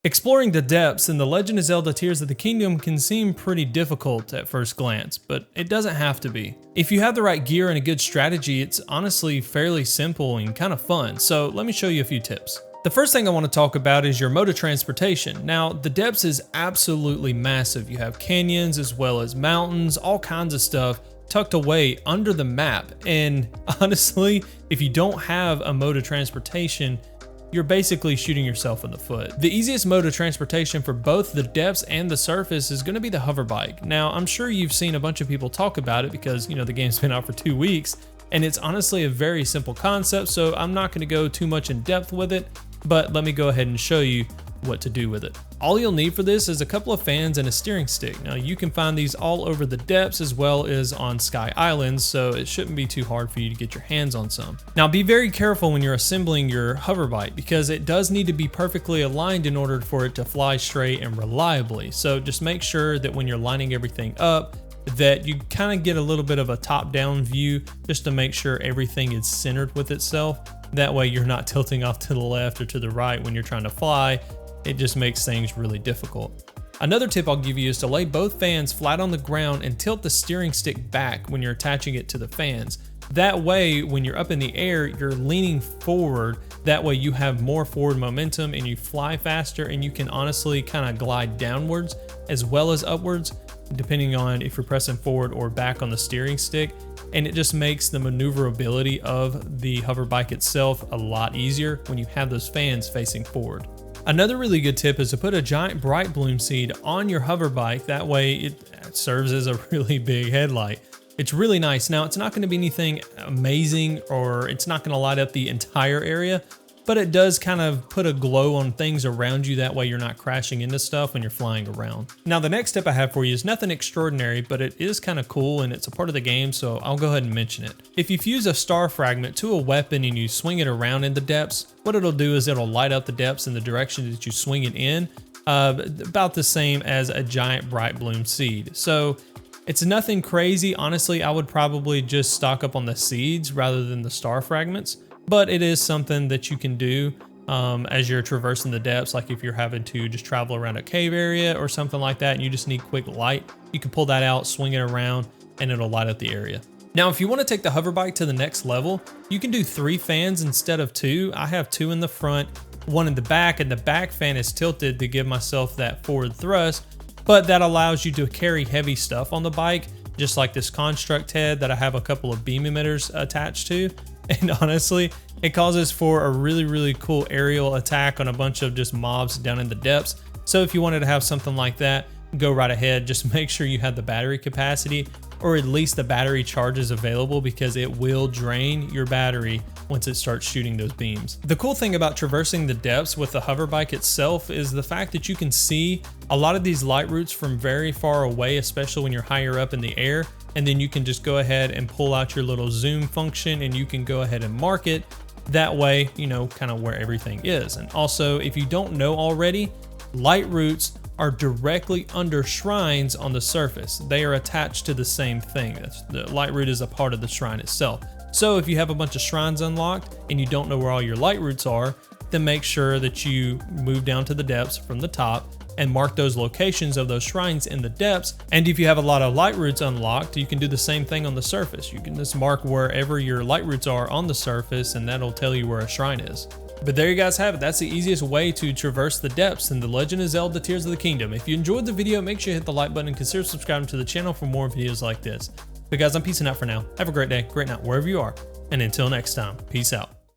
Exploring the depths in The Legend of Zelda Tears of the Kingdom can seem pretty difficult at first glance, but it doesn't have to be. If you have the right gear and a good strategy, it's honestly fairly simple and kind of fun, so let me show you a few tips. The first thing I want to talk about is your mode of transportation. Now, the depths is absolutely massive. You have canyons as well as mountains, all kinds of stuff tucked away under the map, and honestly, if you don't have a mode of transportation, you're basically shooting yourself in the foot. The easiest mode of transportation for both the depths and the surface is gonna be the hover bike. Now, I'm sure you've seen a bunch of people talk about it because, the game's been out for 2 weeks, and it's honestly a very simple concept, so I'm not gonna go too much in depth with it, but let me go ahead and show you what to do with it. All you'll need for this is a couple of fans and a steering stick. Now, you can find these all over the depths as well as on Sky Islands, so it shouldn't be too hard for you to get your hands on some. Now, be very careful when you're assembling your hover bike because it does need to be perfectly aligned in order for it to fly straight and reliably. So just make sure that when you're lining everything up, that you kind of get a little bit of a top-down view just to make sure everything is centered with itself. That way you're not tilting off to the left or to the right when you're trying to fly. It just makes things really difficult. Another tip I'll give you is to lay both fans flat on the ground and tilt the steering stick back when you're attaching it to the fans. That way, when you're up in the air, you're leaning forward. That way you have more forward momentum and you fly faster, and you can honestly kind of glide downwards as well as upwards, depending on if you're pressing forward or back on the steering stick. And it just makes the maneuverability of the hover bike itself a lot easier when you have those fans facing forward. Another really good tip is to put a giant bright bloom seed on your hover bike. That way it serves as a really big headlight. It's really nice. Now, it's not going to be anything amazing, or it's not going to light up the entire area, but it does kind of put a glow on things around you. That way you're not crashing into stuff when you're flying around. Now, the next tip I have for you is nothing extraordinary, but it is kind of cool and it's a part of the game, so I'll go ahead and mention it. If you fuse a star fragment to a weapon and you swing it around in the depths, what it'll do is it'll light up the depths in the direction that you swing it in, about the same as a giant bright bloom seed. So it's nothing crazy. Honestly, I would probably just stock up on the seeds rather than the star fragments. But it is something that you can do as you're traversing the depths. Like if you're having to just travel around a cave area or something like that and you just need quick light, you can pull that out, swing it around, and it'll light up the area. Now, if you want to take the hover bike to the next level, you can do 3 fans instead of 2. I have 2 in the front, 1 in the back, and the back fan is tilted to give myself that forward thrust, but that allows you to carry heavy stuff on the bike, just like this construct head that I have a couple of beam emitters attached to. And honestly, it causes for a really, really cool aerial attack on a bunch of just mobs down in the depths. So if you wanted to have something like that, go right ahead. Just make sure you have the battery capacity, or at least the battery charges available, because it will drain your battery once it starts shooting those beams. The cool thing about traversing the depths with the hover bike itself is the fact that you can see a lot of these light routes from very far away, especially when you're higher up in the air. And then you can just go ahead and pull out your little zoom function and you can go ahead and mark it. That way, you know kind of where everything is. And also, if you don't know already, light routes are directly under shrines on the surface. They are attached to the same thing. The light route is a part of the shrine itself. So if you have a bunch of shrines unlocked and you don't know where all your light routes are, then make sure that you move down to the depths from the top and mark those locations of those shrines in the depths. And if you have a lot of light routes unlocked, you can do the same thing on the surface. You can just mark wherever your light routes are on the surface, and that'll tell you where a shrine is. But there you guys have it. That's the easiest way to traverse the depths in The Legend of Zelda Tears of the Kingdom. If you enjoyed the video, make sure you hit the like button and consider subscribing to the channel for more videos like this. But guys, I'm peacing out for now. Have a great day, great night, wherever you are. And until next time, peace out.